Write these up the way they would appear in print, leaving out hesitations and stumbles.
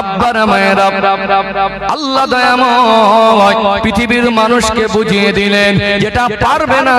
আব্বার মায়েরা, আল্লাহ দয়াময় পৃথিবীর মানুষকে বুঝিয়ে দিলেন যেটা পারবে না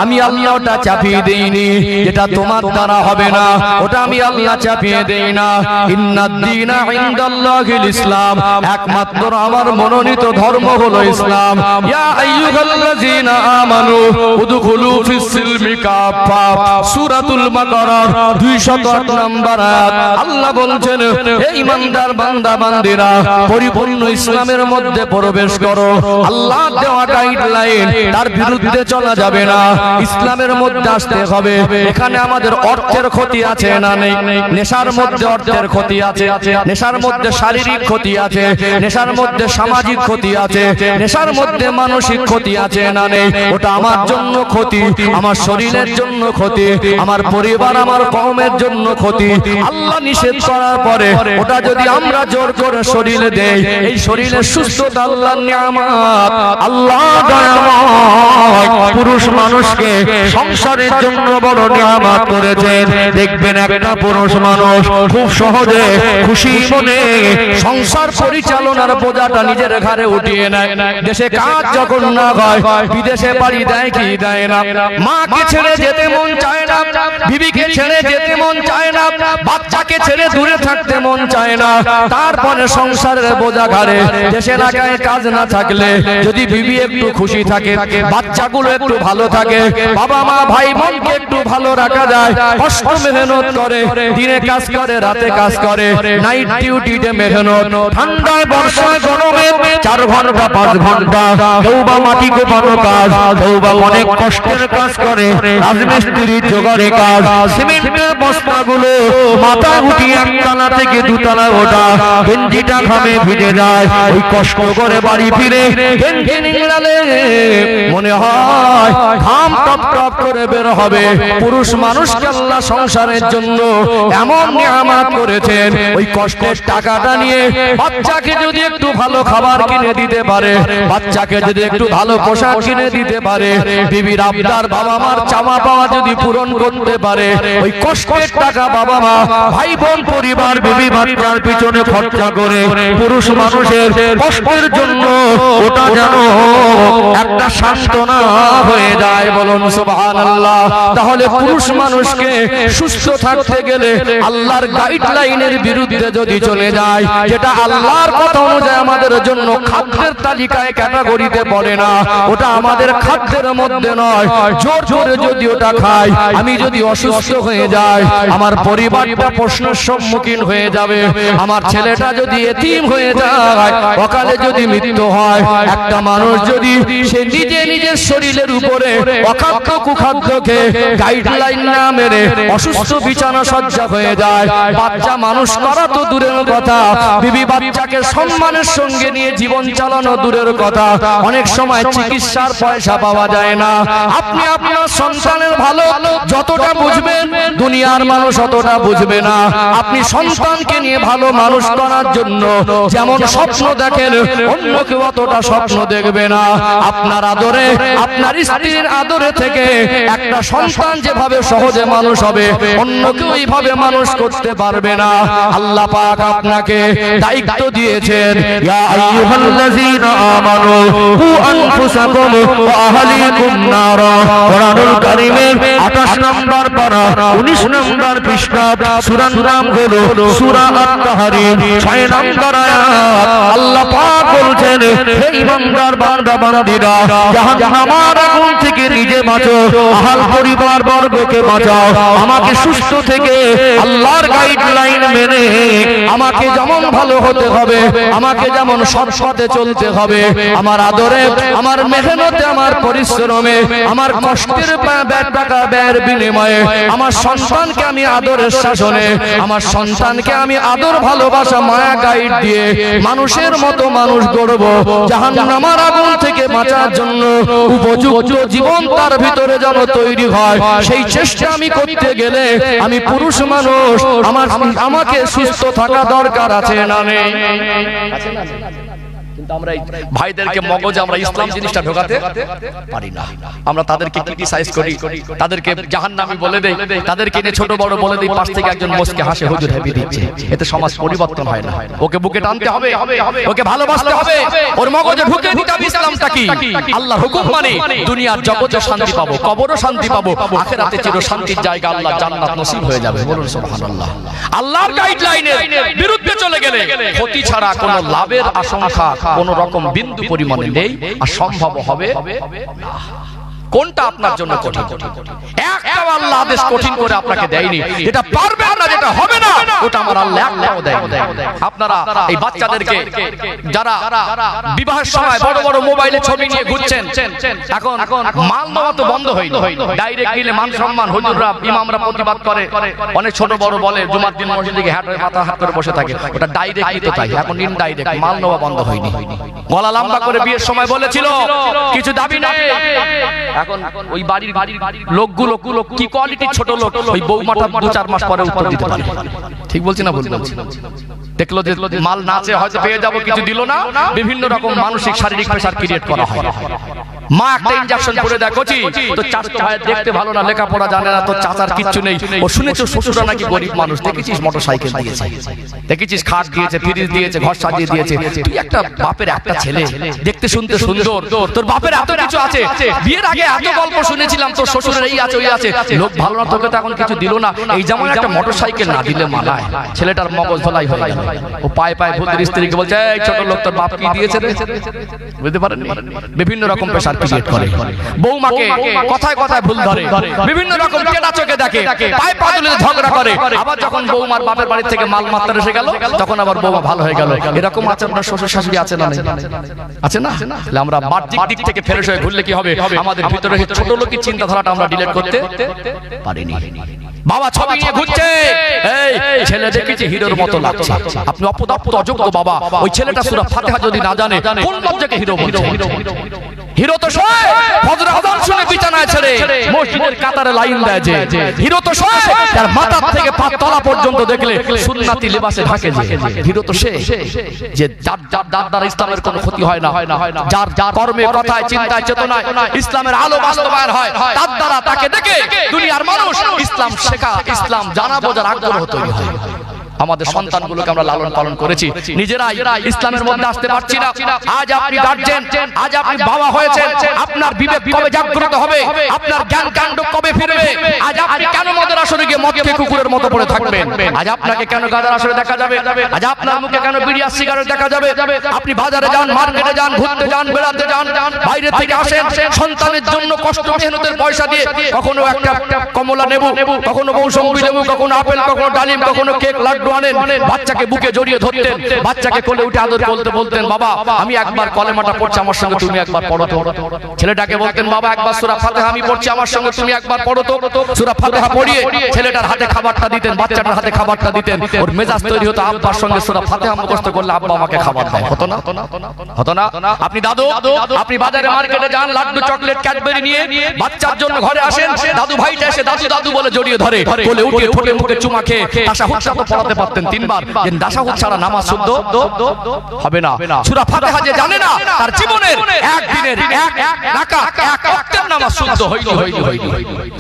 আমি আল্লাহ ওটা চাপিয়ে দেইনি, যেটা তোমার দ্বারা হবে না ওটা আমি আল্লাহ চাপিয়ে দেই না। ইন্নাদ দীনা ইনদাল্লাহিল ইসলাম, একমাত্র আমার মনোনীত ধর্ম হলো ইসলাম। ইয়া আইয়ুহাল্লাযীনা আমানু উদখুলু ফিস সিলমি কাফা, সূরাতুল বাকারা 208 নম্বর আয়াত। আল্লাহ বলছেন হে ঈমানদার বান্দা বান্দিরা, পরিপূর্ণ ইসলামের মধ্যে প্রবেশ করো। আল্লাহ দেওয়া গাইডলাইন, তার বিরুদ্ধে চলা যাবে না, ইসলামের মধ্যে আসতে হবে। এখানে আমাদের অর্থের ক্ষতি আছে না নেই? নেশার মধ্যে অর্থের ক্ষতি আছে, নেশার মধ্যে শারীরিক ক্ষতি আছে, নেশার মধ্যে সামাজিক ক্ষতি আছে, নেশার মধ্যে মানসিক ক্ষতি আছে না নেই? ওটা আমার জন্য ক্ষতি, আমার শরীরের জন্য ক্ষতি, আমার পরিবার আমার কওমের জন্য ক্ষতি। আল্লাহ নিষেধ করার পরে ওটা যদি আমরা জোর করে শরীরে দেই, এই শরীরের সুস্থতা আল্লাহর নিয়ামত। আল্লাহ দয়াময় পুরুষ মানুষকে সংসারের জন্য বড় নিয়ামত করেছেন। দেখবেন একটা পুরুষ মানুষ খুব সহজে খুশি মনে সংসার পরিচালনার বোঝাটা নিজের ঘাড়ে উঠিয়ে নেয়। দেশে কাজ যখন না হয় বিদেশে বাড়ি দেয় কি দেয় না? মাকে ছেড়ে যেতে মন চায় না, বিবিকে ছেড়ে যেতে মন চায় না, বাচ্চাকে ছেড়ে দূরে থাকতে মন চায় না। তারপরে সংসারের বোঝা ঘাড়ে, দেশের এলাকায় কাজ না থাকলে যদি বিবি একটু খুশি থাকে, বাচ্চাগুলো একটু ভালো থাকে, বাবা মা ভাই বোনকে একটু ভালো রাখা যায়। কষ্ট মেহনত করে, দিনে কাজ করে, রাতে কাজ করে, নাইট ডিউটিতে মেহনত, ঠান্ডায় বর্ষায় গরমে 4 ঘন্টা 5 ঘন্টা, কেউ বা মাটি কোপানো কাজ, কেউ বা অনেক কষ্টের কাজ করে, রাজমিস্ত্রির জোগাড়ে কাজ, সিমেন্টের বস্তাগুলো মাথা উঠিয়ে একতলা থেকে 2 তলা ওঠা, গেঞ্জিটা ঘামে ভিজে যায়। ওই কষ্ট করে বাড়ি ফিরে গেঞ্জি নিংড়ালে মনে হয় ঘাম টপ টপ করে বের হবে। পুরুষ মানুষকে আল্লাহ সংসারের জন্য এমন নিয়ামত করেছেন, ওই কষ্টের টাকাটা নিয়ে বাচ্চাকে যদি একটু ভালো খাবার কিনে দিতে পারে, বাচ্চাকে যদি একটু ভালো পোশাক কিনে দিতে পারে, বিবির আবদার বাবা মার চাওয়া পাওয়া যদি পূরণ করতে পারে, ওই কষ্টের টাকা বাবা মা ভাই বোন পরিবার বিবি বাচ্চার পিছনে খরচা করে পুরুষ মানুষের কষ্টের জন্য ওটা যেন একটা সান্ত্বনা হয়ে যায়। বলুন সুবহানাল্লাহ। তাহলে পুরুষ মানুষকে সুস্থ থাকতে গেলে আল্লাহর গাইডলাইনের বিরুদ্ধে যদি চলে যায়, যেটা আল্লাহর কথা অনুযায়ী আমাদের জন্য খাদ্যের তালিকায় ক্যাটাগরিতে পড়ে না, ওটা আমাদের খাদ্যের মধ্যে নয়, জোর জোরে যদি ওটা খাই, আমি যদি অসুস্থ হয়ে যাই, আমার পরিবারটা প্রশ্নের সম্মুখীন হয়ে যাবে। আমার ছেলেটা যদি এতিম হয়ে যায়, অকালে যদি মৃত্যু হয়, একটা মানুষ যদি সে নিজে নিজের শরীরের উপরে অখাদ্য কুখাদ্যকে গাইডলাইন না মেনে অসুস্থ বিছানা সজ্জা হয়ে যায়, বাচ্চা মানুষ করা তো দূরের কথা, বিবি বাচ্চাকে সম্মানের সঙ্গে নিয়ে জীবন চালানো দূরের কথা, অনেক সময় চিকিৎসার পয়সা পাওয়া যায় না। আপনি আপনার সন্তানের ভালো যতটা বুঝবেন, দুনিয়ার মানুষ অতটা বুঝবে না। আপনি সন্তানকে নিয়ে ভালো মানুষ করার জন্য যেমন স্বপ্ন দেখেন, অন্য কেউ অতটা স্বপ্ন দেখবে না। আপনার আদরে, আপনার স্ত্রীর আদরে থেকে একটা সন্তান যেভাবে সহজে মানুষ হবে, অন্য কেউ এইভাবে মানুষ করতে পারবে না। আল্লাহ পাক আপনাকে দায়িত্ব দিয়েছেন, ইয়া আইয়ুহাল্লাযীনা আমানু কু আনফুসাকুম ওয়া আহলিকুম নারা। কোরআনুল কারীমের 28 নম্বর পারা 19 নম্বর পৃষ্ঠা, সূরার নাম হলো সূরা আত-তাহরীম, 6 নম্বর আয়াত। আল্লাহ পাক বলছেন, হে ঈমানদার বান্দা বান্দীরা, জাহান্নামের আগুন থেকে নিজে বাঁচো, আহল পরিবার বর্গকে বাঁচাও। আমাকে সুস্থ থেকে আল্লাহর গাইডলাইন মেনে আমাকে যেমন ভালো হতে হবে, আমাকে যেমন সৎ পথে চলতে হবে, আমার আদরে, আমার মেহনতে, আমার পরিশ্রমে, আমার কষ্টের টাকা ব্যয়ের বিনিময়ে আমার সন্তানকে আমি আদরের শাসনে, আমার সন্তানকে আমি আদর ভালোবাসা মায়া গাইড দিয়ে মানুষের মতো মানুষ গড়ব। জাহান্নামের আগুন থেকে বাঁচার জন্য উপযুক্ত জীবন তার ভিতরে যেন তৈরি হয়, সেই চেষ্টা আমি করতে গেলে আমি পুরুষ মানুষ, আমাকে সুস্থ থাকা দরকার আছে না নেই? কিন্তু আমরা এই ভাইদেরকে মগজে আমরা ইসলাম জিনিসটা ঢোকাতে পারি না। আমরা তাদেরকে ক্রিটিসাইজ করি, তাদেরকে জাহান্নামী বলে দেই, তাদেরকে নিয়ে ছোট বড় বলে দেই, পাশ থেকে একজন মুস্কে হাসে হুজুর হেবি দিচ্ছে। এতে সমাজ পরিবর্তন হয় না। ওকে বুকে টানতে হবে, ওকে ভালোবাসতে হবে, ওর মগজে ঢুকে দিতে হবে ইসলামটা কি। আল্লাহর হুকুম মানে দুনিয়ার জগতে শান্তি পাবো, কবরও শান্তি পাবো, আখিরাতে চির শান্তির জায়গা আল্লাহ জান্নাত নসিব হয়ে যাবে। বলুন সুবহানাল্লাহ। আল্লাহর গাইডলাইনের বিরুদ্ধে চলে গেলে ক্ষতি ছাড়া কোনো লাভের আশঙ্কা কোন রকম বিন্দু পরিমাণে নেই, আর সম্ভব হবে না। কোনটা আপনার জন্য কঠিন? একটাও আল্লাহ আদেশ কঠিন করে আপনাকে দেয়নি। এটা পারবেন না, যেটা হবে না, ওটা আমার আল্লাহ একটাও দেয়নি। আপনারা এই বাচ্চাদেরকে যারা বিবাহের সময় বড় বড় মোবাইলে ছবি নিয়ে ঘুরছেন, এখন মাল নেওয়া তো বন্ধ হয়নি। ডাইরেক্ট নিলে মান সম্মান, হুজুররা ইমামরা প্রতিবাদ করে, অনেক ছোট বড় বলে জুমার দিন মসজিদে গিয়ে হাঁটে মাথা হাত করে বসে থাকে। ওটা ডাইরেক্টই তো তাই, এখন ইনডাইরেক্ট মাল নেওয়া বন্ধ হয়নি। গলা লম্বা করে বিয়ের সময় বলেছিল কিছু দাবি নেই। এখন ওই বাড়ির লোকগুলো কি কোয়ালিটির ছোট লোক, ওই বৌমাটা 2-4 মাস পরে উত্তর দিতে পারে। ঠিক বলছি না? বলছি দেখলো যে মাল নাচে হয়তো পেয়ে যাবো, কিছু দিল না, বিভিন্ন রকম মানসিক শারীরিক প্রেসার ক্রিয়েট করা হয়। মা একটা ইনজেকশন করে দেয়, কচি তো চাচা ভাই দেখতে ভালো না, লেখাপড়া জানে না, তো চাচার কিচ্ছু নেই। ও শুনেছো শ্বশুররা নাকি গরিব মানুষ, দেখেছিস মোটরসাইকেল দিয়েছে, দেখেছিস খাট দিয়েছে, ফ্রিজ দিয়েছে, ঘর সাজিয়ে দিয়েছে। তুই একটা বাপের একটা ছেলে, দেখতে শুনতে সুন্দর, তোর বাপের এত কিছু আছে, বিয়ের আগে এত গল্প শুনেছিলাম, তোর শ্বশুরের এই আছে ওই আছে, লোক ভালো না, তোকে তো এখন কিছু দিল না। এই যেমন একটা মোটরসাইকেল না দিলে মানায়, ছেলেটার মগজ ধলাই হয়ে গেল। ও পায়ে পায়ে ভূতের স্ত্রীকে বলছে, এই ছোট লোক তোর বাপ কি দিয়েছে রে? বুঝতে পারেন? বিভিন্ন রকম পেশার ক্রিয়েট করে, বৌমাকে কথায় কথায় ভুল ধরে, বিভিন্ন রকম কেনা চোখে দেখে, পায়ে পা তুলে ঝগড়া করে। আবার যখন বৌমার বাপের বাড়ি থেকে মাল মাত্রা এসে গেল, তখন আবার বৌমা ভালো হয়ে গেল। এরকম আছে আপনার শ্বশুর শাশুড়ি আছে না? আছে না? তাহলে আমরা বাহ্যিক দিক থেকে ফ্রেশ হয়ে ঘুরলে কি হবে? আমাদের ভিতরে ছোট লোকের চিন্তাধারাটা আমরা ডিলিট করতে পারিনি। বাবা ছবি নিয়ে ঘুরছে, এই ছেলে দেখেছি হিরোর মতো লাগছে, আপনি অপদার্থ অযোগ্য বাবা। ওই ছেলেটা সূরা ফাতিহা যদি না জানে, কোন লজ্জাকে হিরো বলছে? হিরো তো শোয় ফজর আযান শুনে বিছানায় ছেড়ে মসজিদের কাতারে লাইন দেয়। যে হিরো তো শোয় তার মাথা থেকে পা তলা পর্যন্ত দেখলে সুন্নতি লিবাসে ঢাকে। যে হিরো তো সে যে যার দ্বারা ইসলামের কোনো ক্ষতি হয় না, যার কর্মে কথায় চিন্তায় চেতনায় ইসলামের আলো বাস্তবায়ন হয়, তার দ্বারা তাকে দেখে দুনিয়ার মানুষ ইসলাম শেখা, ইসলাম জানা বোঝার আগ্রহ তৈরি হয়। আমাদের সন্তানগুলোকে আমরা লালন পালন করেছি, নিজেরাই ইসলামের মধ্যে আসতে পারছি না। আজ আপনি গার্জিয়ান, আজ আপনি বাবা হয়েছেন, আপনার বিবেক কবে জাগ্রত হবে? আপনার জ্ঞান কাণ্ড কবে ফিরবে? আজ আপনি কেন মদের আসরে গিয়ে মদ খেয়ে কুকুরের মতো পড়ে থাকবেন? আজ আপনাকে কেন গাঁজার আসরে দেখা যাবে? আজ আপনার মুখে কেন বিড়ি আর সিগারেট দেখা যাবে? আপনি বাজারে যান, মার্কেটে যান, ঘুরতে যান, বেড়াতে যান, বাইরে থেকে আসেন, সন্তানের জন্য কষ্ট মেহনতের পয়সা দিয়ে কখনো একটা কমলা নেবু, কখনো মৌসুমী লেবু, কখনো আপেল, কখনো ডালিম, কখনো কেক লাড্ডু আনেন, বাচ্চাকে বুকে জড়িয়ে ধরতেন, বাচ্চাকে কোলে উঠে আদর করতে বলতেন, বাবা আমি একবার কলেমাটা পড়ছি, আমার সঙ্গে তুমি একবার পড়ো তো। ছেলেটাকে বলতেন, বাবা একবার সূরা ফাতিহা আমি পড়ছি, আমার সঙ্গে তুমি একবার পড়ো তো। সূরা ফাতিহা পড়িয়ে ছেলেটার হাতে খাবারটা দিতেন, বাচ্চাটার হাতে খাবারটা দিতেন। ওর মেজাজ তৈরি হতো, আব্বার সঙ্গে সূরা ফাতিহা মুখস্থ করলে আব্বা আমাকে খাবার দেয়। হতো না? হতো না? আপনি দাদু, আপনি বাজারে মার্কেটে যান, লাড্ডু চকলেট ক্যাডবেরি নিয়ে বাচ্চার জন্য ঘরে আসেন, দাদু ভাইটা এসে দাদু দাদু বলে জড়িয়ে ধরে, কোলে উঠে ঠোঁটে মুখে চুমা খেয়ে তাশাহুদটা তো পড়াতে পারতেন 3 বার, যে তাশাহুদ ছাড়া নামাজ শুদ্ধ হবে না। সূরা ফাতিহা যে জানে না, তার জীবনের একদিনের এক রাকাত এক ওয়াক্তের নামাজ শুদ্ধ হয়নি।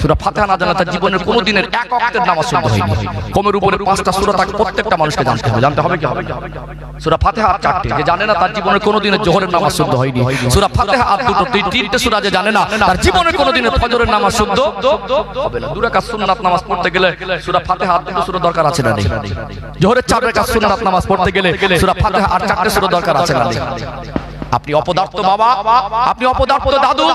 সূরা ফাতিহা না জানা তার জীবনের কোন দিনের এক ওয়াক্তের নামাজ শুদ্ধ হয়নি। কমের উপরে 5টা সূরা তাকে প্রত্যেকটা মানুষকে জানতে হবে। জানতে হবে কি হবে? সূরা ফাতিহা আর 4টে, যে জানে না তার জীবনের কোন দিনের যোহরের নামাজ শুদ্ধ হয়নি। সূরা ফাতিহা আর 2-3টে সূরা যে জানে না, তার জীবনের কোন দিনের ফজরের নামাজ শুদ্ধ হবে না। 2 রাকাত সুন্নাত নামাজ পড়তে গেলে সূরা ফাতিহা আর 2 সূরা দরকার আছে না? জোহরের 4 রাকাত সুন্নাত নামাজ পড়তে গেলে সূরা ফাতিহা আর 4টে সূরা দরকার আছে না? আপনি অপদার্থ বাবা, আপনি অপদার্থ দাদু,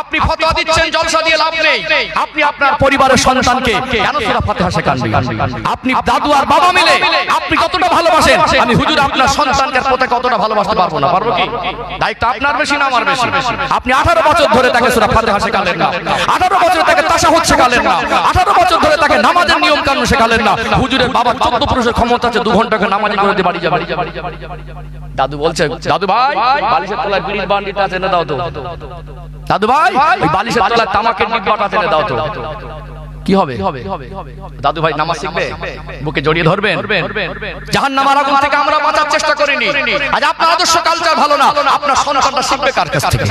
আপনি ফতোয়া দিচ্ছেন জলসা দিয়ে লাভ নেই। আপনি আপনার পরিবারের সন্তানকে কেন সূরা ফাতিহা শেখাননি? আপনি দাদু আর বাবা মিলে আপনি কতটা ভালোবাসেন, আমি হুজুর আপনার সন্তানকে প্রতি কতটা ভালোবাসতে পারবো না? পারবো কি? দায়িত্ব আপনার বেশি না আমার বেশি? আপনি 18 বছর ধরে তাকে সূরা ফাতিহা শেখালেন না, 18 বছর তাকে তাশাহুদ শেখালেন না, 18 বছর ধরে তাকে নামাজের নিয়ম কানুন শেখালেন না। হুজুরের বাবা 14 পুরুষের ক্ষমতা আছে, 2 ঘন্টা নামাজ করে দিয়ে বাড়ি যাবে। দাদু বলছে, দাদু ভাই বালিশের তলায় বিড়ির বান্ডিটা আছে না দাও তো। দাদু ভাই ওই বালিশের তলায় তামাকের ডিব্বাটা আছে না দাও তো। কি হবে? দাদু ভাই নামাজ শিখবে, বুকে জড়িয়ে ধরবেন। জাহান্নামের আগুন থেকে আমরা বাঁচার চেষ্টা করিনি। আজ আপনার আদর্শ কালচার ভালো না, আপনার সন্তানরা শিখবে কার কাছ থেকে?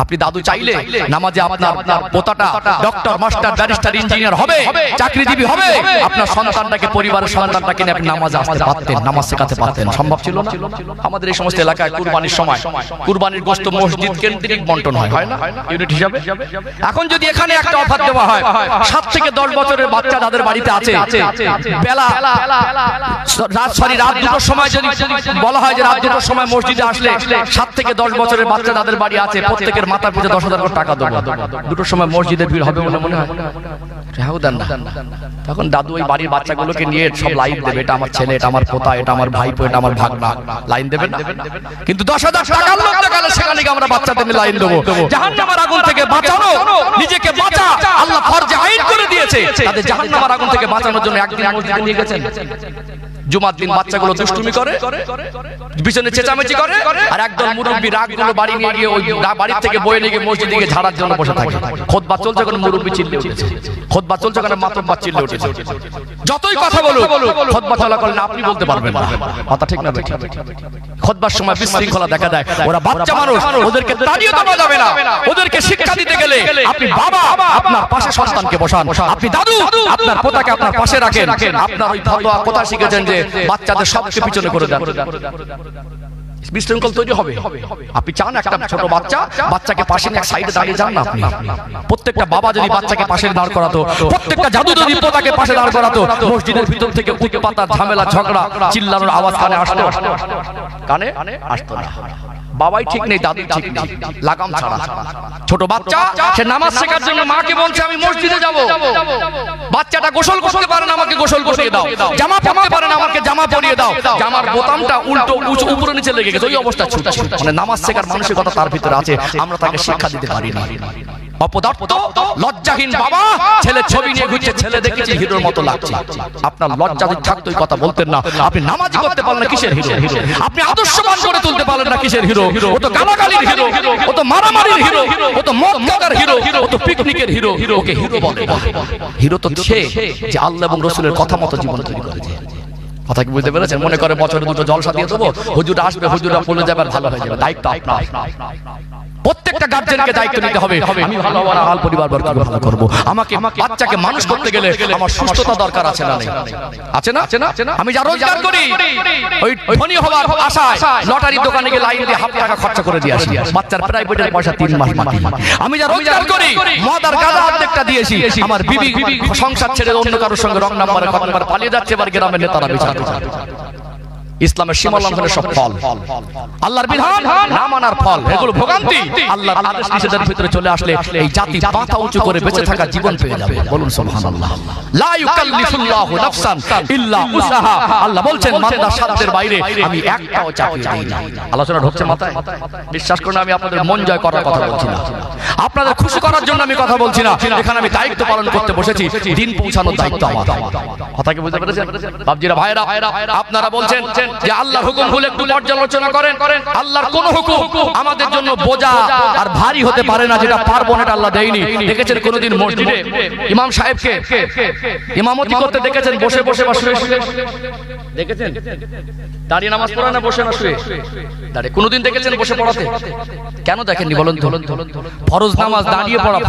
আপনি দাদু চাইলে নামাজে আপনার পোতাটা ডক্টর, মাস্টার, ব্যারিস্টার, ইঞ্জিনিয়ার হবে, চাকরিজীবী হবে। আপনার সন্তানটাকে, পরিবারের সন্তানটাকে নিয়ে আপনি নামাজে আসতে পারতেন, নামাজ শেখাতে পারতেন। সম্ভব ছিল না? আমাদের এই সমস্ত এলাকায় কুরবানির সময় কুরবানির গোশত মসজিদ কেন্দ্রিক বন্টন হয় না ইউনিট হিসাবে। এখন যদি এখানে একটা অফার দেওয়া হয়, 7 থেকে 10 বছরের বাচ্চা যাদের বাড়িতে আছে, বেলা রাত 2টোর সময় যদি বলা হয় যে রাত 2টোর সময় মসজিদে আসলে 7 থেকে 10 বছরের বাচ্চা যাদের বাড়ি আছে, প্রত্যেকের মাথা পিছু 10,000 করে টাকা দেবো। 2টোর সময় মসজিদে ভিড় হবে বলে মনে হয়? তখন দাদু ওই বাড়ির বাচ্চাগুলোকে নিয়ে সব লাইন দেবে, এটা আমার ছেলে, এটা আমার পোতা, এটা আমার ভাইপো, এটা আমার ভাগনা, লাইন দেবেন। কিন্তু 10,000 টাকার লোক দেখালে সেখানে আমরা বাচ্চাদের লাইন দেবো। জাহান্নামের আগুন থেকে বাঁচানো, নিজেকে বাঁচা আল্লাহ ফরজে আইন করে দিয়েছে। তাদের জাহান্নামের আগুন থেকে বাঁচানোর জন্য একদিন মসজিদে নিয়ে গেছেন। জুমার দিন বাচ্চাগুলো দুষ্টুমি করে, পিছনে চেঁচামেচি করে, আর একদল মুরব্বী রাগগুলো বাড়ি নিয়ে গিয়ে ওই বাড়ির থেকে বয়ে নিয়ে গিয়ে মসজিদে গিয়ে ঝাড়ার জন্য বসে থাকে। খুতবা চলছে, কোনো মুরব্বী চিল্লে উঠেছে, খুতবা চলছে, কোনো মাতব্বর চিল্লে উঠেছে। যতই কথা বলুন, খুতবা চলাকালীন আপনি বলতে পারবেন না। কথা ঠিক না? খুতবার সময় বিশৃঙ্খলা দেখা দেয়। ওরা বাচ্চা মানুষ, ওদেরকে তাড়িয়ে দেওয়া যাবে না। ওদেরকে শিক্ষা দিতে গেলে আপনি বাবা আপনার পাশে সন্তানকে বসান, আপনি দাদু আপনার পোতাকে আপনার পাশে রাখেন। আপনার ওই ফতোয়া কথা শিখেছেন যে বাচ্চাদের সবকে পিছনে করে দেন, বিশৃঙ্খল তৈরি হবে। আপনি চান একটা ছোট বাচ্চাকে পাশে নিয়ে এক সাইডে দাঁড়িয়ে যান না আপনি? প্রত্যেকটা বাবা যদি বাচ্চাকে পাশে দাঁড় করাতো, প্রত্যেকটা জাদু যদি পোতাকে পাশে দাঁড় করাতো, মসজিদের ভিতর থেকে উঠে পাতা ঝামেলা ঝগড়া চিল্লানোর আওয়াজ কানে আসতো? কানে আসতো না। বাবাই ঠিক নেই, দাদু ঠিক নেই, লাগাম ছাড়া। ছোট বাচ্চা সে নামাজ শেখার জন্য মাকে বলছে আমি মসজিদে যাব। বাচ্চাটা গোসল করতে পারে না, আমাকে গোসল করিয়ে দাও। জামা পরতে পারে না, আমাকে জামা পরিয়ে দাও। জামার বোতামটা উল্টো উপরে নিচে লেগে গেছে, ওই অবস্থা ছুটছে। মানে নামাজ শেখার মানসিকতা তার ভিতরে আছে, আমরা তাকে শিক্ষা দিতে পারি না। অপদার্থ লজ্জাহীন বাবা, ছেলে ছবি নিয়ে ঘুরছে, ছেলে দেখেছি হিরোর মতো লাগছে। আপনার লজ্জা যদি থাকতো এই কথা বলতেন না। আপনি নামাজ করতে পারলেন না, কিসের হিরো? আপনি আদর্শবান করে তুলতে পারলেন না, কিসের হিরো? ও তো গালাগালির হিরো, ও তো মারামারির হিরো, ও তো মদ গাদার হিরো, ও তো পিকনিকের হিরো। ওকে হিরো বলে না। হিরো তো সে যে আল্লাহ এবং রাসূলের কথা মতো জীবন তৈরি করেছে। কথা কি বুঝতে পেরেছেন? মনে করে বছরে 2টো জলসা দিয়ে দেবো, হুজুর আসবে, হুজুরা বলে যাবে, ভালো হয়ে যাবে। দায়িত্ব আপনার। প্রত্যেকটা গার্জেনকে দায়িত্ব নিতে হবে। আমি ভালো হওয়ার হাল পরিবারবর্গকে ভালো করব। আমাকে বাচ্চাকে মানুষ করতে গেলে আমার সুস্থতা দরকার আছে না? আছে না? আমি যা রোজগার করি ওই ধনী হওয়ার আশায় লটারির দোকানে গিয়ে লাইন দিয়ে $1,000 খরচা করে দিয়ে আসি। বাচ্চার প্রাইভেটের পয়সা 3 মাস বাকি। আমি যা রোজগার করি মদ আর গাঁজা অর্ধেকটা দিয়েছি। আমার বিবি সংসার ছেড়ে অন্য কারোর সঙ্গে রং নাম্বারে পালিয়ে যাচ্ছে, এবার গ্রামের নেতারা বিচার করে। ইসলামের সীমা লঙ্ঘনের সব ফল, আল্লাহর বিধান না মানার ফল, এগুলো ভোগান্তি। আল্লাহর আদেশ নিষেধের ভিতরে চলে আসলে এই জাতি মাথা উঁচু করে বেঁচে থাকার জীবন পেয়ে যাবে। বলুন সুবহানাল্লাহ। লা ইউকাল্লিফুল্লাহু নাফসান ইল্লা উসাহা। আল্লাহ বলছেন মানদার সাধ্যের বাইরে আমি একটাও চাকরি দেই না। আলোচনা ঢুকছে মাথায়? বিশ্বাস করুন আমি আপনাদের মন জয় করার কথা বলছি না, আপনাদের খুশি করার জন্য আমি কথা বলছি না। এখানে আমি দায়িত্ব পালন করতে বসেছি, দিন পৌঁছানোর দায়িত্ব আমার। কথা কি বুঝতে পেরেছেন বাপজিরা, ভাইরা? আপনারা বলছেন যে আল্লাহর হুকুম ভুলে একটু পর্যালোচনা করেন। আল্লাহর কোন হুকুম আমাদের জন্য বোঝা আর ভারী হতে পারে না, যেটা পারবো না আল্লাহ দেয়নি। দেখেছেন কোনদিন মসজিদে ইমাম সাহেবকে ইমামতি করতে দেখেছেন বসে বসে বা শুয়ে শুয়ে? দেখেছেন দাঁড়িয়ে নামাজ পড়া না বসে না শুয়ে? দাঁড়িয়ে। কোনদিন দেখেছেন বসে পড়াতে? কেন দেখেননি বলুন? ফরজ নামাজ দাঁড়িয়ে পড়া।